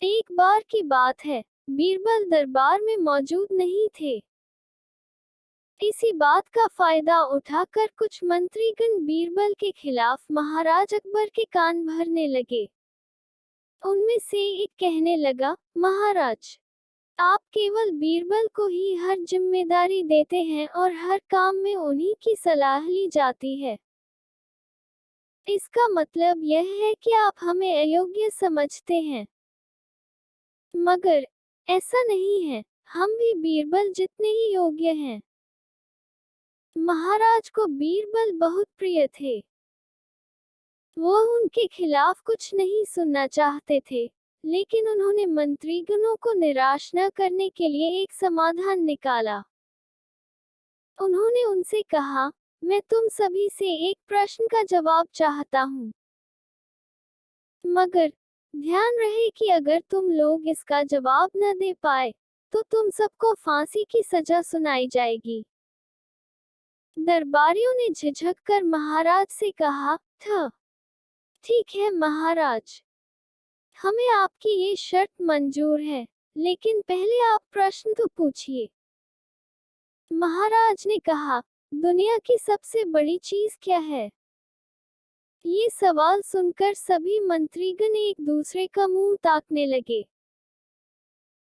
एक बार की बात है, बीरबल दरबार में मौजूद नहीं थे। इसी बात का फायदा उठाकर कुछ मंत्रीगण बीरबल के खिलाफ महाराज अकबर के कान भरने लगे। उनमें से एक कहने लगा, महाराज, आप केवल बीरबल को ही हर जिम्मेदारी देते हैं और हर काम में उन्हीं की सलाह ली जाती है। इसका मतलब यह है कि आप हमें अयोग्य समझते हैं। मगर ऐसा नहीं है, हम भी बीरबल जितने ही योग्य हैं। महाराज को बीरबल बहुत प्रिय थे। वो उनके खिलाफ कुछ नहीं सुनना चाहते थे, लेकिन उन्होंने मंत्रीगणों को निराश न करने के लिए एक समाधान निकाला। उन्होंने उनसे कहा, मैं तुम सभी से एक प्रश्न का जवाब चाहता हूँ। मगर ध्यान रहे कि अगर तुम लोग इसका जवाब न दे पाए, तो तुम सबको फांसी की सजा सुनाई जाएगी। दरबारियों ने झिझक कर महाराज से कहा, ठीक है महाराज, हमें आपकी ये शर्त मंजूर है, लेकिन पहले आप प्रश्न तो पूछिए। महाराज ने कहा, दुनिया की सबसे बड़ी चीज क्या है? ये सवाल सुनकर सभी मंत्रीगण एक दूसरे का मुंह ताकने लगे।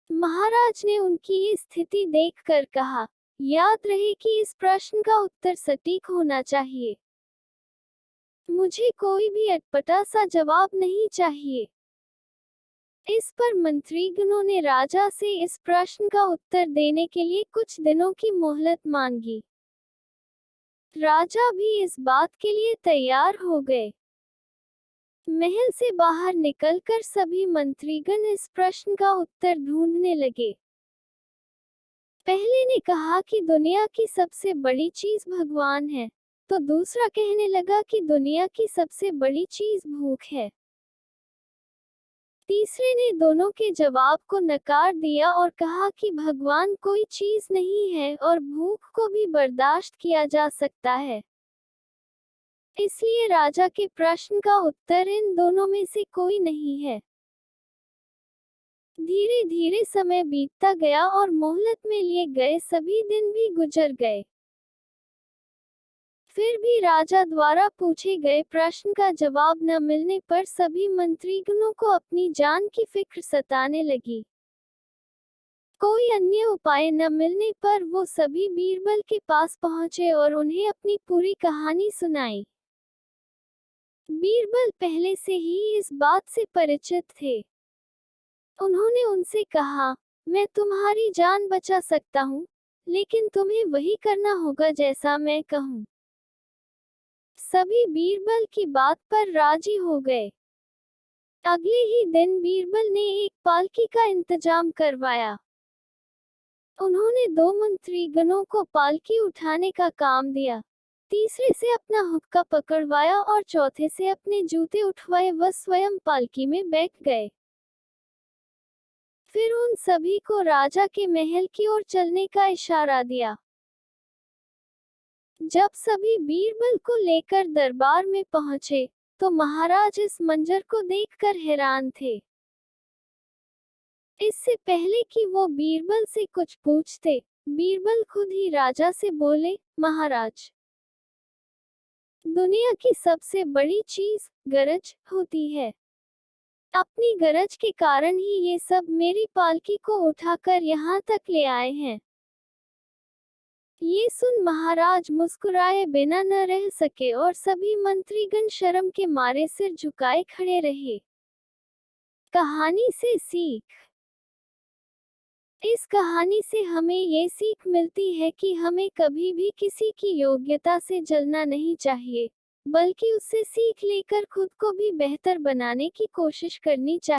महाराज ने उनकी ये स्थिति देखकर कहा, याद रहे कि इस प्रश्न का उत्तर सटीक होना चाहिए। मुझे कोई भी अटपटा सा जवाब नहीं चाहिए। इस पर मंत्रीगणों ने राजा से इस प्रश्न का उत्तर देने के लिए कुछ दिनों की मोहलत मांगी। राजा भी इस बात के लिए तैयार हो गए। महल से बाहर निकलकर सभी मंत्रीगण इस प्रश्न का उत्तर ढूंढने लगे। पहले ने कहा कि दुनिया की सबसे बड़ी चीज भगवान है, तो दूसरा कहने लगा कि दुनिया की सबसे बड़ी चीज भूख है। तीसरे ने दोनों के जवाब को नकार दिया और कहा कि भगवान कोई चीज नहीं है और भूख को भी बर्दाश्त किया जा सकता है। इसलिए राजा के प्रश्न का उत्तर इन दोनों में से कोई नहीं है। धीरे धीरे समय बीतता गया और मोहलत में लिए गए सभी दिन भी गुजर गए। फिर भी राजा द्वारा पूछे गए प्रश्न का जवाब न मिलने पर सभी मंत्रीगणों को अपनी जान की फिक्र सताने लगी। कोई अन्य उपाय न मिलने पर वो सभी बीरबल के पास पहुंचे और उन्हें अपनी पूरी कहानी सुनाई। बीरबल पहले से ही इस बात से परिचित थे। उन्होंने उनसे कहा, मैं तुम्हारी जान बचा सकता हूँ, लेकिन तुम्हें वही करना होगा जैसा मैं कहूँ। सभी बीरबल की बात पर राजी हो गए। अगले ही दिन बीरबल ने एक पालकी का इंतजाम करवाया। उन्होंने दो मंत्रीगणों को पालकी उठाने का काम दिया, तीसरे से अपना हुक्का पकड़वाया और चौथे से अपने जूते उठवाए व स्वयं पालकी में बैठ गए। फिर उन सभी को राजा के महल की ओर चलने का इशारा दिया। जब सभी बीरबल को लेकर दरबार में पहुंचे, तो महाराज इस मंजर को देखकर हैरान थे। इससे पहले कि वो बीरबल से कुछ पूछते, बीरबल खुद ही राजा से बोले, महाराज, दुनिया की सबसे बड़ी चीज गरज होती है। अपनी गरज के कारण ही ये सब मेरी पालकी को उठाकर यहाँ तक ले आए हैं। ये सुन महाराज मुस्कुराए बिना न रह सके और सभी मंत्रीगण शर्म के मारे सिर झुकाए खड़े रहे। कहानी से सीख। इस कहानी से हमें ये सीख मिलती है कि हमें कभी भी किसी की योग्यता से जलना नहीं चाहिए, बल्कि उससे सीख लेकर खुद को भी बेहतर बनाने की कोशिश करनी चाहिए।